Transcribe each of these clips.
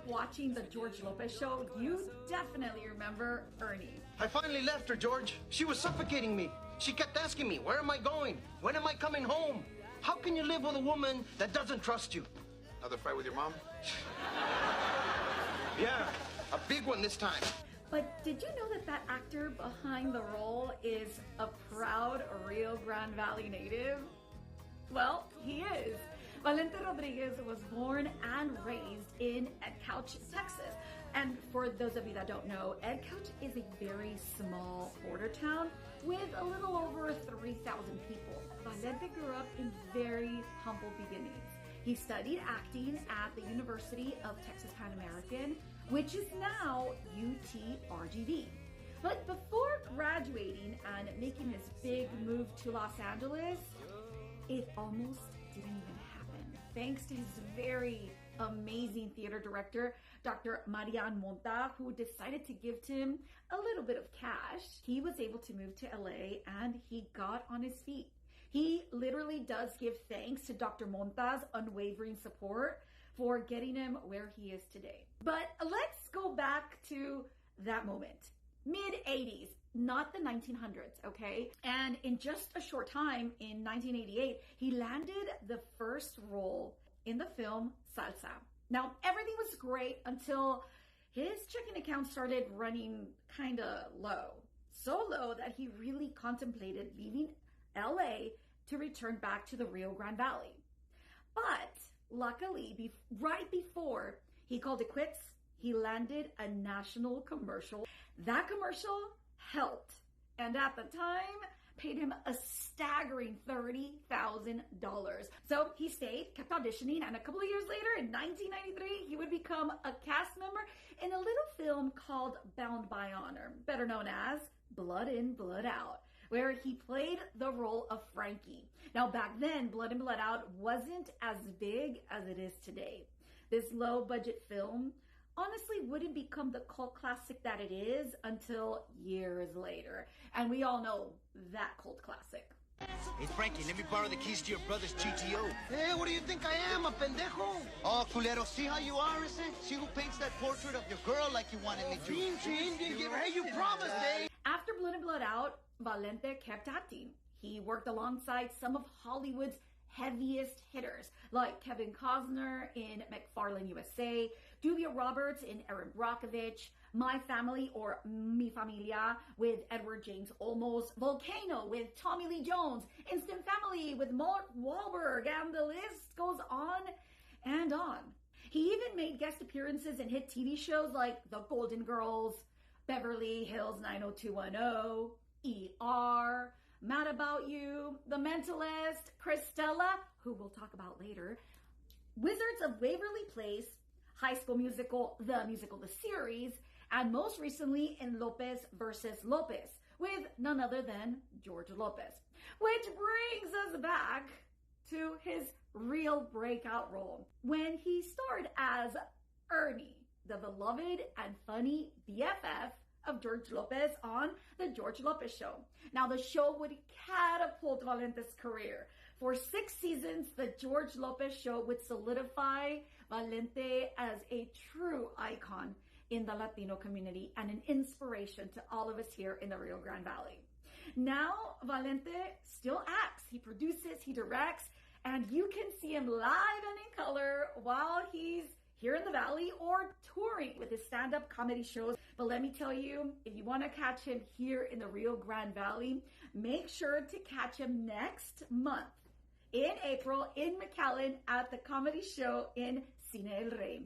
up watching the George Lopez show, you definitely remember Ernie. I finally left her, George. She was suffocating me. She kept asking me, where am I going? When am I coming home? How can you live with a woman that doesn't trust you? Another fight with your mom? Yeah, a big one this time. But did you know that that actor behind the role is a proud Rio Grande Valley native? Well, he is. Valente Rodriguez was born and raised in Edcouch, Texas. And for those of you that don't know, Edcouch is a very small border town with a little over 3,000 people. Valente grew up in very humble beginnings. He studied acting at the University of Texas Pan American, which is now UT RGV. But before graduating and making his big move to Los Angeles, it almost didn't even happen. Thanks to his very amazing theater director, Dr. Marian Monta, who decided to give him a little bit of cash, he was able to move to LA and he got on his feet. He literally does give thanks to Dr. Monta's unwavering support for getting him where he is today. But let's go back to that moment. Mid-80s, not the 1900s, okay? And in just a short time, in 1988, he landed the first role in the film Salsa. Now, everything was great until his checking account started running kind of low. So low that he really contemplated leaving LA to return back to the Rio Grande Valley. But luckily, right before he called it quits, he landed a national commercial. That commercial helped, and at the time, paid him a staggering $30,000. So he stayed, kept auditioning, and a couple of years later, in 1993, he would become a cast member in a little film called Bound by Honor, better known as Blood In, Blood Out, where he played the role of Frankie. Now, back then, Blood In, Blood Out wasn't as big as it is today. This low-budget film honestly wouldn't become the cult classic that it is until years later. And we all know that cult classic. Hey, Frankie, let me borrow the keys to your brother's GTO. Hey, what do you think I am, a pendejo? Oh, culero, see how you are, is it? See who paints that portrait of your girl like you wanted me to? Pinche Indian giver, hey, you promised, eh? After Blood In, Blood Out, Valente kept acting. He worked alongside some of Hollywood's heaviest hitters like Kevin Costner in McFarlane USA, Julia Roberts in Erin Brockovich, My Family or Mi Familia with Edward James Olmos, Volcano with Tommy Lee Jones, Instant Family with Mark Wahlberg, and the list goes on and on. He even made guest appearances in hit TV shows like The Golden Girls, Beverly Hills 90210, ER, Mad About You, The Mentalist, Christella, who we'll talk about later, Wizards of Waverly Place, High School Musical, the series, and most recently in Lopez versus Lopez, with none other than George Lopez. Which brings us back to his real breakout role, when he starred as Ernie, the beloved and funny BFF of George Lopez on The George Lopez Show. Now, the show would catapult Valente's career. For 6 seasons, The George Lopez Show would solidify Valente as a true icon in the Latino community and an inspiration to all of us here in the Rio Grande Valley. Now, Valente still acts, he produces, he directs, and you can see him live and in color while he's here in the Valley or touring with his stand-up comedy shows. But let me tell you, if you want to catch him here in the Rio Grande Valley, make sure to catch him next month in April in McAllen at the comedy show in Cine El Rey,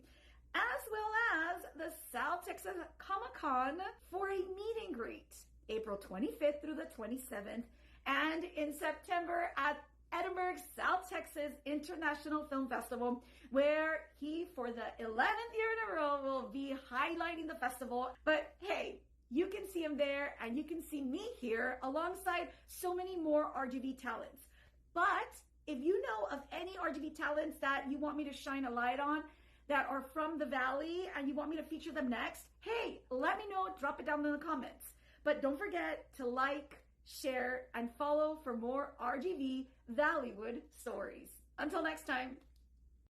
as well as the South Texas Comic-Con for a meet and greet, April 25th through the 27th, and in September at Edinburgh, South Texas International Film Festival, where he, for the 11th year in a row, will be highlighting the festival. But hey, you can see him there and you can see me here alongside so many more RGV talents. But if you know of any RGV talents that you want me to shine a light on that are from the Valley and you want me to feature them next, hey, let me know, drop it down in the comments. But don't forget to like, share, and follow for more RGV Valleywood stories. Until next time.